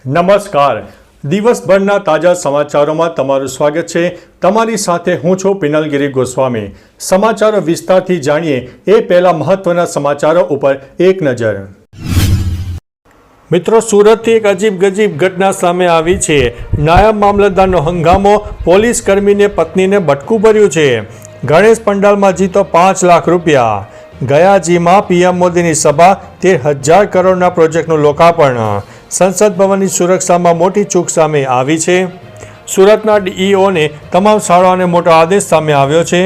નમસ્કાર. દિવસભરના તાજા સમાચારોમાં તમારું સ્વાગત છે. તમારી સાથે હું છું પિનલગીરી ગોસ્વામી. સમાચારો વિસ્તારથી જાણીએ એ પહેલા મહત્વના સમાચારો ઉપર એક નજર. મિત્રો, સુરતથી એક અજીબ ગજીબ ઘટના સામે આવી છે. નાયબ મામલતદારનો હંગામો, પોલીસ કર્મીને પત્નીને બટકું ભર્યું છે. ગણેશ પંડાલમાં જીતો 5 લાખ રૂપિયા. ગયાજીમાં પીએમ મોદીની સભા, 13,000 કરોડના પ્રોજેક્ટનું લોકાર્પણ. સંસદ ભવનની સુરક્ષામાં મોટી ચૂક સામે આવી છે. સુરતના ડીઈઓને તમામ શાળાઓને મોટો આદેશ સામે આવ્યો છે.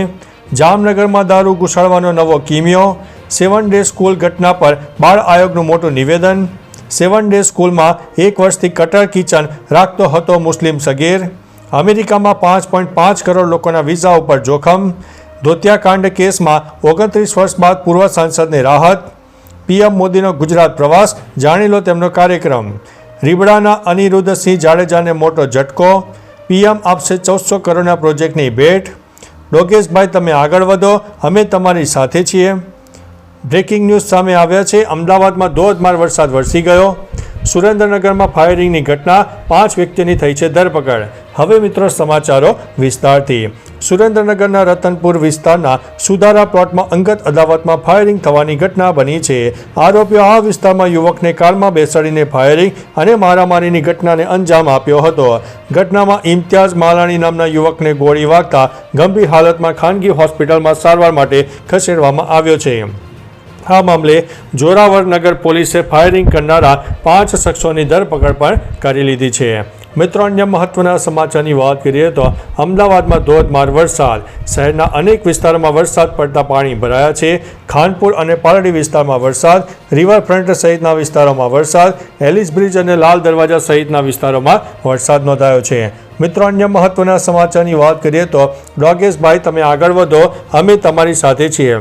જામનગરમાં દારૂ ઘુસાડવાનો નવો કિમિયો. 7 ડે સ્કૂલ ઘટના પર બાળ આયોગનું મોટું નિવેદન. 7 ડે સ્કૂલમાં 1 વર્ષથી કટર કિચન રાખતો હતો મુસ્લિમ સગીર. અમેરિકામાં 5.5 કરોડ લોકોના વિઝા ઉપર જોખમ. ધોતિયાકાંડ કેસમાં 29 વર્ષ બાદ પૂર્વ સાંસદને રાહત. પીએમ મોદીનો ગુજરાત પ્રવાસ, જાણી લો તેમનો કાર્યક્રમ. રીબડાના અનિરુદ્ધસિંહ જાડેજાને મોટો ઝટકો. પીએમ આપશે 1400 કરોડના પ્રોજેક્ટની ભેટ. ડોગેશભાઈ, તમે આગળ વધો, અમે તમારી સાથે છીએ. બ્રેકિંગ ન્યૂઝ સામે આવ્યા છે. અમદાવાદમાં ધોધમાર વરસાદ વરસી ગયો. સુરેન્દ્રનગરમાં ફાયરિંગની ઘટના, 5 વ્યક્તિઓની થઈ છે ધરપકડ. હવે મિત્રો સમાચારો વિસ્તારથી. સુરેન્દ્રનગરના રતનપુર વિસ્તારના સુધારા પ્લોટમાં અંગત અદાવતમાં ફાયરિંગ થવાની ઘટના બની છે. આરોપીઓ આ વિસ્તારમાં યુવકને કારમાં બેસાડીને ફાયરિંગ અને મારામારીની ઘટનાને અંજામ આપ્યો હતો. ઘટનામાં ઇમ્તિયાઝ માલાણી નામના યુવકને ગોળી વાગતા ગંભીર હાલતમાં ખાનગી હોસ્પિટલમાં સારવાર માટે ખસેડવામાં આવ્યો છે. આ મામલે જોરાવરનગર પોલીસે ફાયરિંગ કરનારા 5 શખ્સોની ધરપકડ પણ કરી લીધી છે. મિત્રો, અન્ય મહત્વના સમાચારની વાત કરીએ તો અમદાવાદમાં ધોધમાર વરસાદ. શહેરના અનેક વિસ્તારોમાં વરસાદ પડતા પાણી ભરાયા છે. ખાનપુર અને પાલડી વિસ્તારમાં વરસાદ. રિવરફ્રન્ટ સહિતના વિસ્તારોમાં વરસાદ. એલિસ બ્રિજ અને લાલ દરવાજા સહિતના વિસ્તારોમાં વરસાદ નોંધાયો છે. મિત્રો, અન્ય મહત્વના સમાચારની વાત કરીએ તો ડોગેશભાઈ, તમે આગળ વધો, અમે તમારી સાથે છીએ.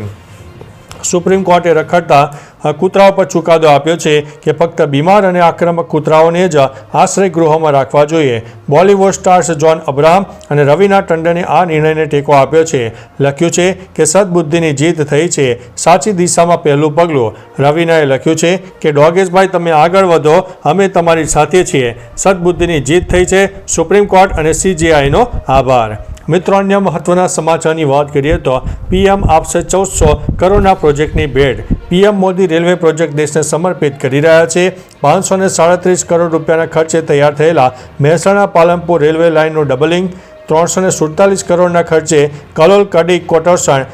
સુપ્રીમ કોર્ટે રખડતા કૂતરાઓ પર ચુકાદો આપ્યો છે કે ફક્ત બીમાર અને આક્રમક કૂતરાઓને જ આશ્રય ગૃહોમાં રાખવા જોઈએ. બોલિવૂડ સ્ટાર્સ જોન અબ્રાહમ અને રવીના ટંડને આ નિર્ણયને ટેકો આપ્યો છે. લખ્યું છે કે સદબુદ્ધિની જીત થઈ છે, સાચી દિશામાં પહેલું પગલું. રવીનાએ લખ્યું છે કે ડોગેશભાઈ, તમે આગળ વધો, અમે તમારી સાથે છીએ. સદબુદ્ધિની જીત થઈ છે. સુપ્રીમ કોર્ટ અને CJIનો આભાર. મિત્રો, અન્ય મહત્વના સમાચારની વાત કરીએ તો પીએમ આપશે 1400 કરોડના પ્રોજેક્ટની ભેટ. પીએમ મોદી રેલવે પ્રોજેક્ટ દેશને સમર્પિત કરી રહ્યા છે. 537 કરોડ રૂપિયાના ખર્ચે તૈયાર થયેલા મહેસાણા પાલનપુર રેલવે લાઇનનું ડબલિંગ. 347 કરોડના ખર્ચે કલોલ કડી કોટરસણ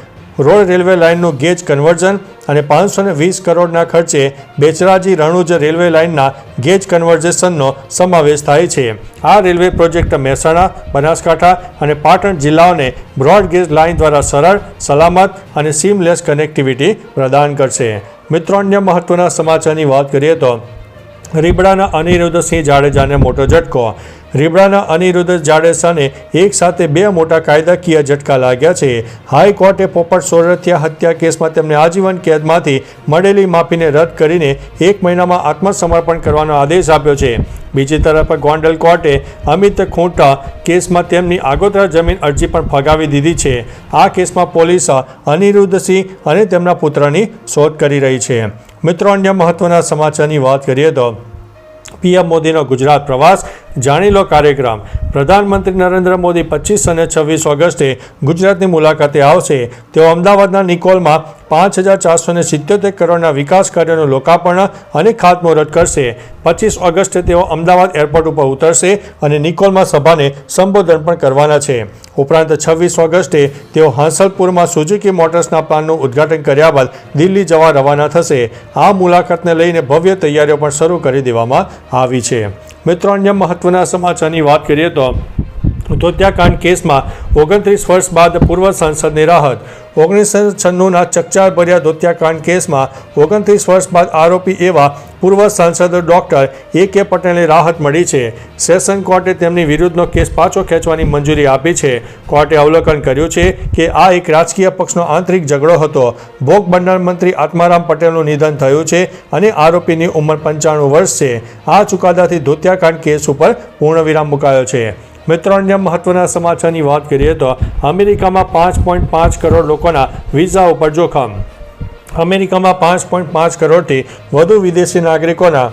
રોડ રેલવે લાઇનનું ગેજ કન્વર્ઝન અને 520 કરોડના ખર્ચે બેચરાજી રણુજ રેલવે લાઇનના ગેજ કન્વર્ઝેશનનો સમાવેશ થાય છે. આ રેલવે પ્રોજેક્ટ મહેસાણા, બનાસકાંઠા અને પાટણ જિલ્લાઓને બ્રોડગેજ લાઇન દ્વારા સરળ, સલામત અને સીમલેસ કનેક્ટિવિટી પ્રદાન કરશે. મિત્રો, અન્ય મહત્વના સમાચારની વાત કરીએ તો રીબડાના અનિરુદ્ધસિંહ જાડેજાને મોટો ઝટકો. રીબડાના અનિરુદ્ધ જાડેજાને એક સાથે 2 મોટા કાયદાકીય ઝટકા લાગ્યા છે. હાઈકોર્ટે પોપટ સોરઠિયા હત્યા કેસમાં તેમને આજીવન કેદમાંથી મળેલી માફીને રદ કરીને 1 મહિનામાં આત્મસમર્પણ કરવાનો આદેશ આપ્યો છે. બીજી તરફ ગોંડલ કોર્ટે અમિત ખૂંટા કેસમાં તેમની આગોતરા જમીન અરજી પણ ફગાવી દીધી છે. આ કેસમાં પોલીસ અનિરુદ્ધસિંહ અને તેમના પુત્રની શોધ કરી રહી છે. મિત્રો, અન્ય મહત્વના સમાચારની વાત કરીએ તો પીએમ મોદીનો ગુજરાત પ્રવાસ, જાણી લો કાર્યક્રમ. પ્રધાનમંત્રી નરેન્દ્ર મોદી 25 અને 26 ઓગસ્ટે ગુજરાતની મુલાકાતે આવશે. તેઓ અમદાવાદના નિકોલમાં 5477 કરોડના વિકાસ કાર્યોનું લોકાર્પણ અને ખાતમુહૂર્ત કરશે. 25 ઓગસ્ટે તેઓ અમદાવાદ એરપોર્ટ ઉપર ઉતરશે અને નિકોલમાં સભાને સંબોધન પણ કરવાના છે. ઉપરાંત 26 ઓગસ્ટે તેઓ હાંસલપુરમાં સુઝુકી મોટર્સના પ્લાનનું ઉદ્ઘાટન કર્યા બાદ દિલ્હી જવા રવાના થશે. આ મુલાકાતને લઈને ભવ્ય તૈયારીઓ પણ શરૂ કરી દેવામાં આવી છે. મિત્રો, અન્ય મહત્વના સમાચારની વાત કરીએ તો ધોતિયાકાંડ કેસમાં 29 વર્ષ બાદ પૂર્વ સાંસદની રાહત. 1996ના ચકચારભર્યા ધોતિયાકાંડ કેસમાં 29 વર્ષ બાદ આરોપી એવા પૂર્વ સાંસદ ડૉક્ટર A.K. પટેલને રાહત મળી છે. સેશન કોર્ટે તેમની વિરુદ્ધનો કેસ પાછો ખેંચવાની મંજૂરી આપી છે. કોર્ટે અવલોકન કર્યું છે કે આ એક રાજકીય પક્ષનો આંતરિક ઝઘડો હતો. ભોગ બનનાર મંત્રી આત્મારામ પટેલનું નિધન થયું છે અને આરોપીની ઉંમર 95 વર્ષ છે. આ ચુકાદાથી ધોતિયાકાંડ કેસ ઉપર પૂર્ણવિરામ મુકાયો છે. મિત્રો, અન્ય મહત્વના સમાચારની વાત કરીએ તો અમેરિકામાં 5.5 કરોડ લોકોના વિઝા ઉપર જોખમ. અમેરિકામાં 5.5 કરોડથી વધુ વિદેશી નાગરિકોના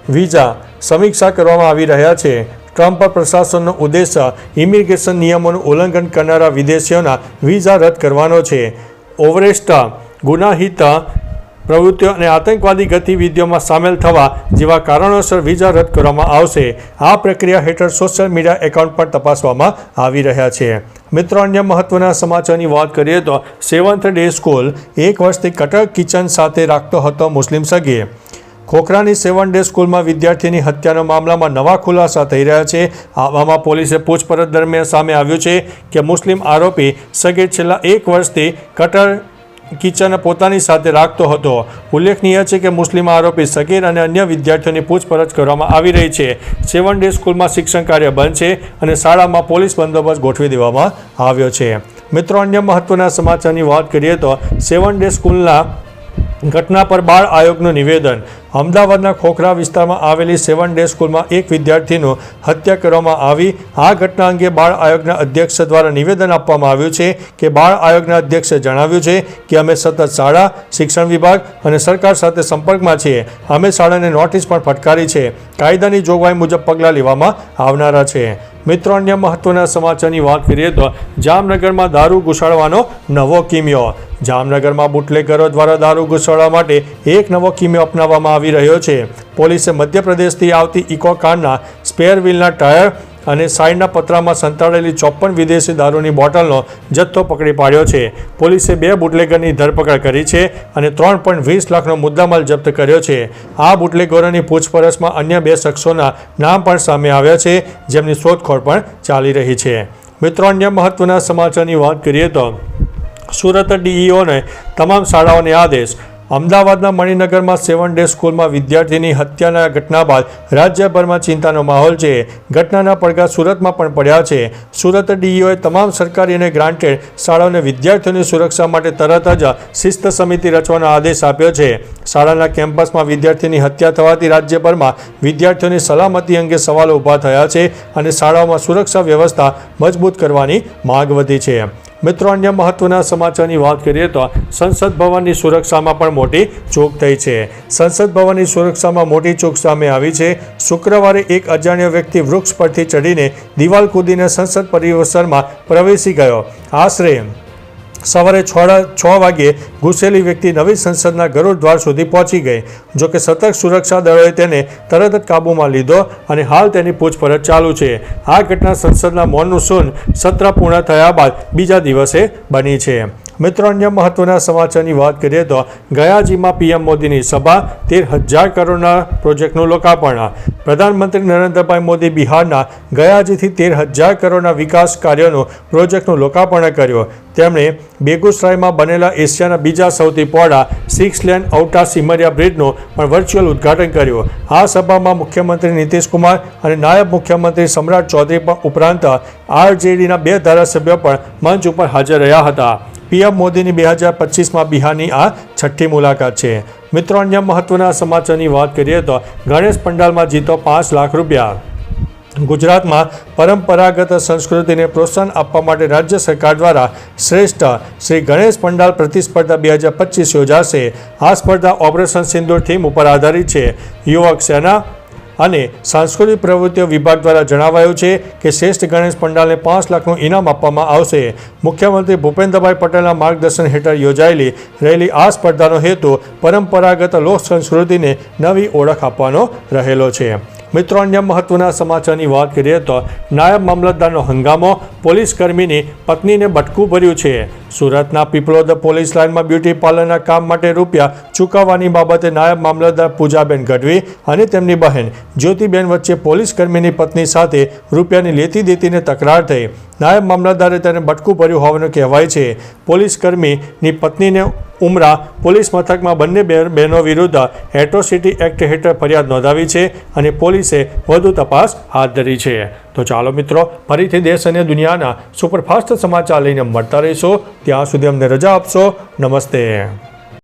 વિઝા સમીક્ષા કરવામાં આવી રહ્યા છે. ટ્રમ્પ પ્રશાસનનો ઉદ્દેશ ઇમિગ્રેશન નિયમોનું ઉલ્લંઘન કરનારા વિદેશીઓના વિઝા રદ કરવાનો છે. ઓવરેસ્ટ ગુનાહિત પ્રવૃત્તિઓ અને આતંકવાદી ગતિવિધિઓમાં સામેલ થવા જેવા કારણોસર વિઝા રદ કરવામાં આવશે. આ પ્રક્રિયા હેઠળ સોશિયલ મીડિયા એકાઉન્ટ પણ તપાસવામાં આવી રહ્યા છે. મિત્રો, અન્ય મહત્વના સમાચારની વાત કરીએ તો 7th ડે સ્કૂલ 1 વર્ષથી કટર કિચન સાથે રાખતો હતો મુસ્લિમ સગીર. ખોખરાની 7 ડે સ્કૂલમાં વિદ્યાર્થીની હત્યાના મામલામાં નવા ખુલાસા થઈ રહ્યા છે. આવામાં પોલીસે પૂછપરછ દરમિયાન સામે આવ્યું છે કે મુસ્લિમ આરોપી સગીર છેલ્લા 1 વર્ષથી કટર કિચન પોતાની સાથે રાખતો હતો. ઉલ્લેખનીય છે કે મુસ્લિમ આરોપી સગીર અને અન્ય વિદ્યાર્થીઓની પૂછપરછ કરવામાં આવી રહી છે. 7 ડે સ્કૂલમાં શિક્ષણ કાર્ય બંધ છે અને શાળામાં પોલીસ બંદોબસ્ત ગોઠવી દેવામાં આવ્યો છે. મિત્રો, અન્ય મહત્વના સમાચારની વાત કરીએ તો 7 ડે સ્કૂલના ઘટના પર બાળ આયોગનું નિવેદન. અમદાવાદના ખોખરા વિસ્તારમાં આવેલી 7 ડે સ્કૂલમાં એક વિદ્યાર્થીનું હત્યા કરવામાં આવી. આ ઘટના અંગે બાળ આયોગના અધ્યક્ષ દ્વારા નિવેદન આપવામાં આવ્યું છે કે બાળ આયોગના અધ્યક્ષે જણાવ્યું છે કે અમે સતત શાળા, શિક્ષણ વિભાગ અને સરકાર સાથે સંપર્કમાં છીએ. અમે શાળાને નોટિસ પણ ફટકારી છે. કાયદાની જોગવાઈ મુજબ પગલાં લેવામાં આવનારા છે. મિત્રો, અન્ય મહત્વના સમાચારની વાત કરીએ તો જામનગરમાં દારૂ ઘુસાડવાનો નવો કિમિયો. જામનગરમાં બુટલેગરો દ્વારા દારૂ ઘુસાડવા માટે એક નવો કિમિયો અપનાવવામાં આવી રહ્યો છે. પોલીસે મધ્યપ્રદેશથી આવતી ઇકો કારના સ્પેર વ્હીલના ટાયર અને સાઈડના પતરામાં સંતાડેલી 54 વિદેશી દારૂની બોટલનો જથ્થો પકડી પાડ્યો છે. પોલીસે 2 બુટલેગરની ધરપકડ કરી છે અને 3.20 લાખનો મુદ્દામાલ જપ્ત કર્યો છે. આ બુટલેગરોની પૂછપરછમાં અન્ય 2 શખ્સોના નામ પણ સામે આવ્યા છે, જેમની શોધખોળ પણ ચાલી રહી છે. મિત્રો, અન્ય મહત્વના સમાચારની વાત કરીએ તો સુરત ડીઈઓને તમામ શાળાઓને આદેશ. અમદાવાદના મણિનગરમાં 7 ડે સ્કૂલમાં વિદ્યાર્થીની હત્યાના ઘટના બાદ રાજ્યભરમાં ચિંતાનો માહોલ છે. ઘટનાના પડઘા સુરતમાં પણ પડ્યા છે. સુરત ડીઈઓએ તમામ સરકારી અને ગ્રાન્ટેડ શાળાઓને વિદ્યાર્થીઓની સુરક્ષા માટે તરત જ શિસ્ત સમિતિ રચવાનો આદેશ આપ્યો છે. શાળાના કેમ્પસમાં વિદ્યાર્થીની હત્યા થવાથી રાજ્યભરમાં વિદ્યાર્થીઓની સલામતી અંગે સવાલો ઊભા થયા છે અને શાળાઓમાં સુરક્ષા વ્યવસ્થા મજબૂત કરવાની માંગ વધી છે. મિત્રો, અન્ય મહત્વના સમાચારની વાત કરીએ તો સંસદ ભવનની સુરક્ષામાં પણ મોટી ચૂક થઈ છે. સંસદ ભવનની સુરક્ષામાં મોટી ચૂક સામે આવી છે. શુક્રવારે એક અજાણ્યો વ્યક્તિ વૃક્ષ પરથી ચડીને દિવાલ કૂદીને સંસદ પરિસરમાં પ્રવેશી ગયો. આશરે સવારે 6 વાગ્યે ઘૂસેલી વ્યક્તિ નવી સંસદના ગરુડ દ્વાર સુધી પહોંચી ગઈ. જોકે સતર્ક સુરક્ષા દળોએ તેને તરત જ કાબૂમાં લીધો અને હાલ તેની પૂછપરછ ચાલુ છે. આ ઘટના સંસદના મોનસૂન સત્ર પૂર્ણ થયા બાદ બીજા દિવસે બની છે. મિત્રો, અન્ય મહત્વના સમાચારની વાત કરીએ તો ગયાજીમાં પીએમ મોદીની સભા, 13,000 કરોડના પ્રોજેક્ટનું લોકાર્પણ. પ્રધાનમંત્રી નરેન્દ્રભાઈ મોદી બિહારના ગયાજીથી 13,000 કરોડના વિકાસ કાર્યોનું પ્રોજેક્ટનું લોકાર્પણ કર્યું. તેમણે બેગુસરાયમાં બનેલા એશિયાના બીજા સૌથી પહોળા 6 લેન ઔટા સિમરિયા બ્રિજનું પણ વર્ચ્યુઅલ ઉદ્ઘાટન કર્યું. આ સભામાં મુખ્યમંત્રી નીતિશ કુમાર અને નાયબ મુખ્યમંત્રી સમ્રાટ ચૌધરી ઉપરાંત આરજેડીના 2 ધારાસભ્યો પણ મંચ ઉપર હાજર રહ્યા હતા. પીએમ મોદીની 2025માં બિહારની આ 6ઠ્ઠી મુલાકાત છે. મિત્રો, અન્ય મહત્વના સમાચારની વાત કરીએ તો ગણેશ પંડાલમાં જીતો 5 લાખ રૂપિયા. ગુજરાતમાં પરંપરાગત સંસ્કૃતિને પ્રોત્સાહન આપવા માટે રાજ્ય સરકાર દ્વારા શ્રેષ્ઠ શ્રી ગણેશ પંડાલ પ્રતિસ્પર્ધા 2025 યોજાશે. આ સ્પર્ધા ઓપરેશન સિંદૂર થીમ ઉપર આધારિત છે. યુવક સેના અને સાંસ્કૃતિક પ્રવૃત્તિઓ વિભાગ દ્વારા જણાવાયું છે કે શ્રેષ્ઠ ગણેશ પંડાલને 5 લાખનું ઇનામ આપવામાં આવશે. મુખ્યમંત્રી ભૂપેન્દ્રભાઈ પટેલના માર્ગદર્શન હેઠળ યોજાયેલી રહેલી આ સ્પર્ધાનો હેતુ પરંપરાગત લોક સંસ્કૃતિને નવી ઓળખ આપવાનો રહેલો છે. મિત્રો, અન્ય મહત્વના સમાચારની વાત કરીએ તો નાયબ મામલતદારનો હંગામો, પોલીસ કર્મીની પત્નીને બટકું ભર્યું છે. સુરતના પીપલોદ પોલીસ લાઇનમાં બ્યુટી પાર્લરના કામ માટે રૂપિયા ચૂકવવાની બાબતે નાયબ મામલતદાર પૂજાબેન ગઢવી અને તેમની બહેન જ્યોતિબેન વચ્ચે પોલીસ કર્મીની પત્ની સાથે રૂપિયાની લેતી દેતીને તકરાર થઈ. નાયબ મામલતદારે તેને બટકું ભર્યું હોવાનું કહેવાય છે. પોલીસ કર્મીની પત્નીને ઉમરા પોલીસ મથકમાં બંને બહેનો વિરુદ્ધ એટ્રોસિટી એક્ટ હેઠળ ફરિયાદ નોંધાવી છે અને પોલીસે વધુ તપાસ હાથ ધરી છે. તો ચાલો મિત્રો, ફરીથી દેશ અને દુનિયાના સુપરફાસ્ટ સમાચાર લઈને મળતા રહીશું. ત્યાં સુધી અમને રજા આપશો. નમસ્તે.